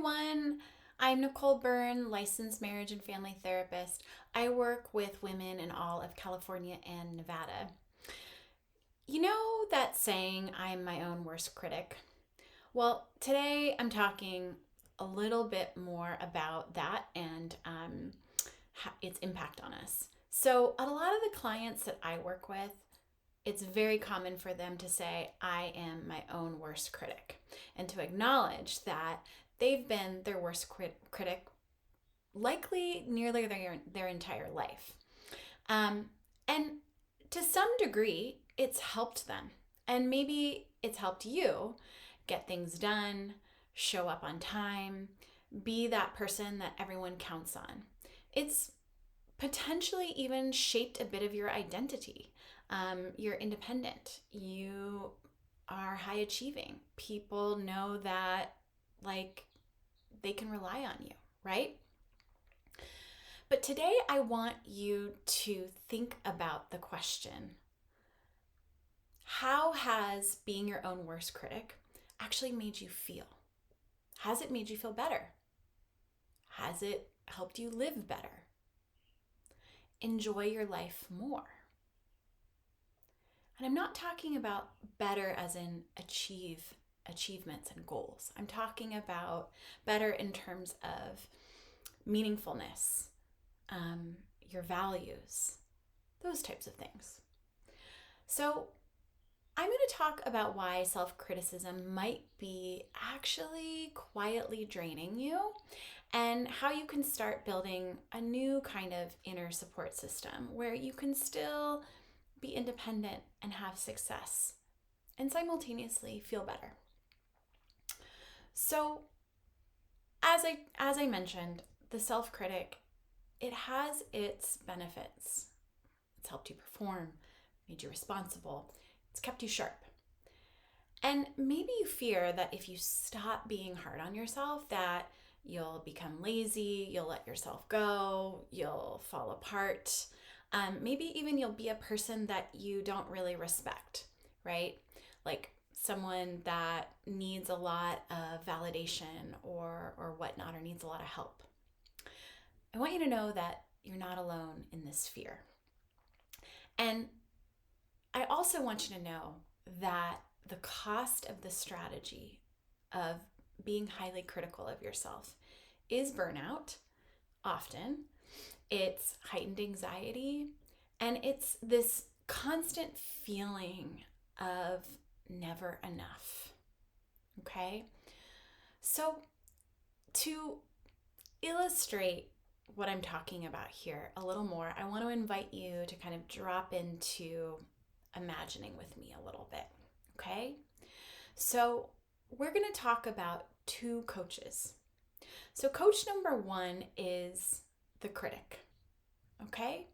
everyone. I'm Nicole Byrne, licensed marriage and family therapist. I work with women in all of California and Nevada. You know that saying, I'm my own worst critic? Well, today I'm talking a little bit more about that and its impact on us. So, a lot of the clients that I work with, it's very common for them to say, I am my own worst critic, and to acknowledge that they've been their worst critic likely nearly their entire life. And to some degree, it's helped them. And maybe it's helped you get things done, show up on time, be that person that everyone counts on. It's potentially even shaped a bit of your identity. You're independent. You are high achieving. People know that, like, they can rely on you, right? But today I want you to think about the question, how has being your own worst critic actually made you feel? Has it made you feel better? Has it helped you live better? Enjoy your life more? And I'm not talking about better as in achievements and goals. I'm talking about better in terms of meaningfulness, your values, those types of things. So I'm going to talk about why self-criticism might be actually quietly draining you, and how you can start building a new kind of inner support system where you can still be independent and have success and simultaneously feel better. So, as I mentioned, the self-critic, it has its benefits. It's helped you perform, made you responsible, it's kept you sharp. And maybe you fear that if you stop being hard on yourself, that you'll become lazy, you'll let yourself go, you'll fall apart. Maybe even you'll be a person that you don't really respect, right? Like someone that needs a lot of validation or whatnot, or needs a lot of help. I want you to know that you're not alone in this fear. And I also want you to know that the cost of the strategy of being highly critical of yourself is burnout, often. It's heightened anxiety, and it's this constant feeling of never enough. Okay? So, to illustrate what I'm talking about here a little more, I want to invite you to kind of drop into imagining with me a little bit. Okay? So, we're going to talk about two coaches. So, coach number one is the critic. Okay?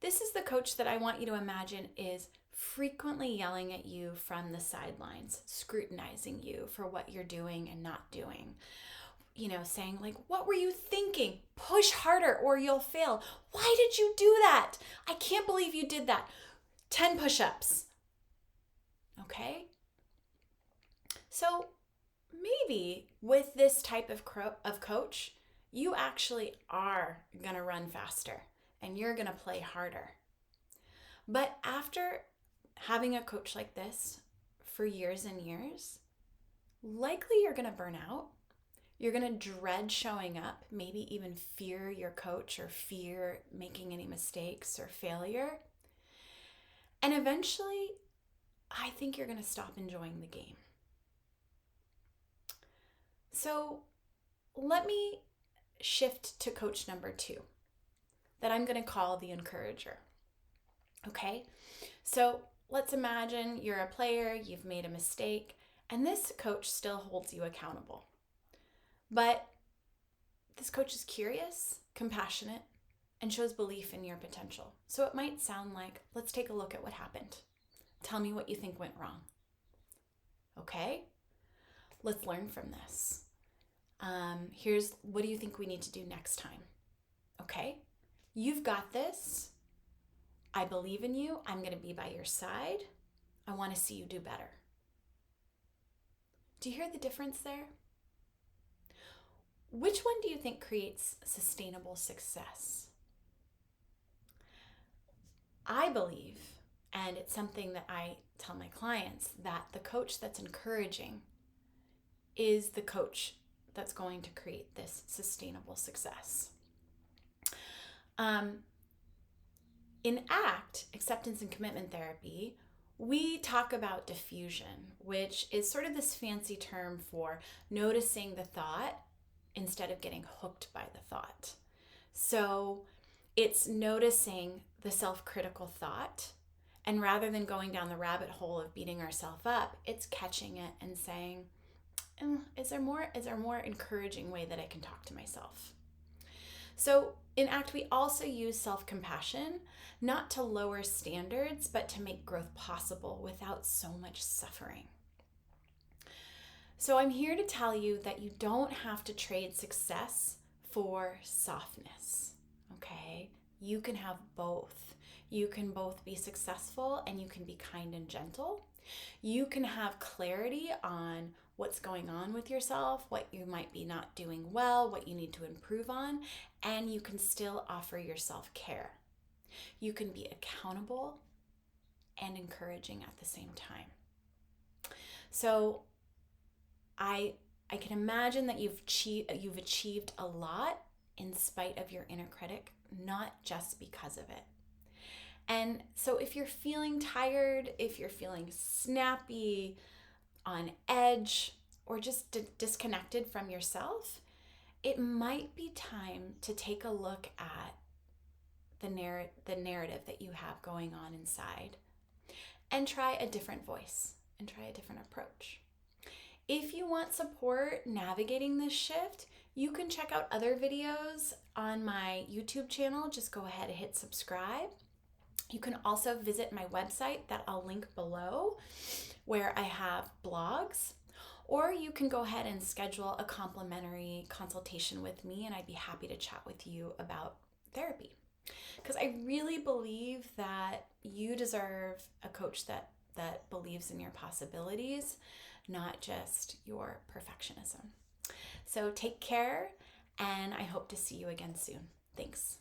This is the coach that I want you to imagine is frequently yelling at you from the sidelines, scrutinizing you for what you're doing and not doing. You know, saying like, what were you thinking? Push harder or you'll fail. Why did you do that? I can't believe you did that. 10 push-ups. Okay? So maybe with this type of coach, you actually are going to run faster and you're going to play harder. But after having a coach like this for years and years, likely you're going to burn out. You're going to dread showing up, maybe even fear your coach or fear making any mistakes or failure. And eventually, I think you're going to stop enjoying the game. So let me shift to coach number two, that I'm going to call the encourager. Okay? So let's imagine you're a player, you've made a mistake, and this coach still holds you accountable. But this coach is curious, compassionate, and shows belief in your potential. So it might sound like, let's take a look at what happened. Tell me what you think went wrong. Okay? Let's learn from this. Here's what do you think we need to do next time? Okay? You've got this. I believe in you. I'm going to be by your side. I want to see you do better. Do you hear the difference there? Which one do you think creates sustainable success? I believe, and it's something that I tell my clients, that the coach that's encouraging is the coach that's going to create this sustainable success. In ACT, acceptance and commitment therapy, we talk about diffusion, which is sort of this fancy term for noticing the thought instead of getting hooked by the thought. So it's noticing the self-critical thought, and rather than going down the rabbit hole of beating ourselves up, it's catching it and saying, is there more encouraging way that I can talk to myself? So in ACT, we also use self-compassion, not to lower standards, but to make growth possible without so much suffering. So I'm here to tell you that you don't have to trade success for softness, okay? You can have both. You can both be successful and you can be kind and gentle. You can have clarity on what's going on with yourself, what you might be not doing well, what you need to improve on, and you can still offer yourself care. You can be accountable and encouraging at the same time. So I can imagine that you've achieved a lot in spite of your inner critic, not just because of it. And so if you're feeling tired, if you're feeling snappy, on edge, or just disconnected from yourself, it might be time to take a look at the narrative that you have going on inside and try a different voice and try a different approach. If you want support navigating this shift, you can check out other videos on my YouTube channel. Just go ahead and hit subscribe. You can also visit my website that I'll link below, where I have blogs, or you can go ahead and schedule a complimentary consultation with me, and I'd be happy to chat with you about therapy. Because I really believe that you deserve a coach that believes in your possibilities, not just your perfectionism. So take care, and I hope to see you again soon. Thanks.